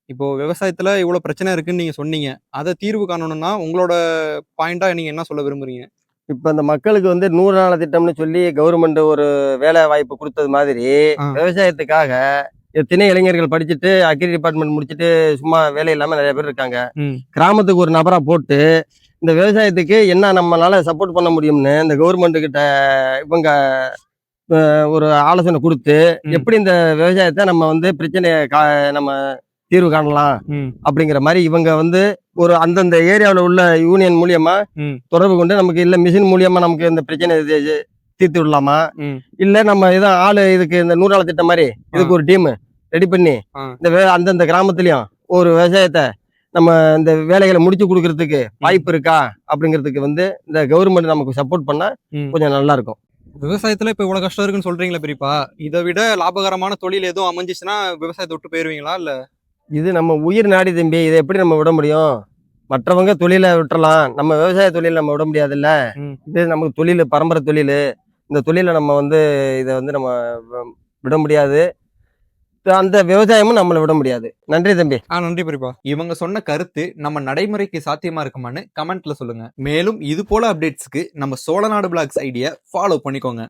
இப்போ விவசாயத்துல இவ்வளவு பிரச்சனை இருக்குன்னு நீங்க சொன்னீங்க. அத தீர்வு காணணும்னா, உங்களோட பாயிண்டா நீங்க என்ன சொல்ல விரும்புறீங்க? இப்ப இந்த மக்களுக்கு வந்து 100 நாள் திட்டம்னு சொல்லி கவர்மெண்ட் ஒரு வேலை வாய்ப்பு குடுத்தது மாதிரி, ஆ. விவசாயத்துக்காக எத்தனையோ இளைஞர்கள் படிச்சுட்டு அக்ரி டிபார்ட்மெண்ட் முடிச்சுட்டு சும்மா வேலை இல்லாம நெறைய பேர் இருக்காங்க. ம். கிராமத்துக்கு ஒரு நபரா போட்டு, இந்த விவசாயத்துக்கு என்ன நம்மளால சப்போர்ட் பண்ண முடியும்னு இந்த கவர்மெண்ட் கிட்ட இவங்க ஒரு ஆலோசனை குடுத்து, ம். எப்படி இந்த விவசாயத்த நம்ம வந்து பிரச்சனைய நம்ம தீர்வு காணலாம் ம். அப்படிங்கிற மாரி இவங்க வந்து ஒரு அந்தந்த ஏரியாவுல உள்ள யூனியன் மூலியமா ம். தொடர்பு கொண்டு நமக்கு இல்ல மிஷின் மூலியமா நமக்கு இந்த பிரச்சனைய தீர்த்து விடலாமா? ம். இல்ல நம்ம ஏதோ ஆளு இதுக்கு இந்த 100 நாள் திட்டம் மாரி இதுக்கு ஒரு டீம் ரெடி பண்ணி ஆ. இந்த அந்தந்த கிராமத்துலயும் ஒரு விவசாயத்த நம்ம இந்த வேலைகளை முடிச்சு குடுக்கறதுக்கு வாய்ப்பு இருக்கா? அப்படிங்கிறதுக்கு வந்து இந்த கவர்மெண்ட் நமக்கு சப்போர்ட் பண்ணா ம். கொஞ்சம் நல்லா இருக்கும். விவசாயத்துல இப்ப இவ்வளவு கஷ்டம் இருக்குன்னு சொல்றீங்களே பெரியப்பா. இத விட லாபகரமான தொழில் எதுவும் அமைஞ்சுச்சுன்னா விவசாயத்த விட்டு போயிருவீங்களா? இல்ல இது நம்ம உயிர் நாடி தம்பி. இத எப்படி நம்ம விட முடியும்? மற்றவங்க தொழில விட்டுறலாம். நம்ம விவசாய தொழில நம்ம விட முடியாதுல்ல. ம். இது நமக்கு தொழிலு, பரம்பரை தொழிலு. இந்த தொழில நம்ம வந்து இத வந்து நம்ம வ விட முடியாது. அந்த விவசாயமும் நம்மள விட முடியாது. நன்றி தம்பி. நன்றி பெரியப்பா. இவங்க சொன்ன கருத்து நம்ம நடைமுறைக்கு சாத்தியமா இருக்குமான்னு கமெண்ட்ல சொல்லுங்க. மேலும் இது போல அப்டேட்ஸ்க்கு நம்ம சோழநாடு பிளாக்ஸ் ஐடியா ஃபாலோ பண்ணிக்கோங்க.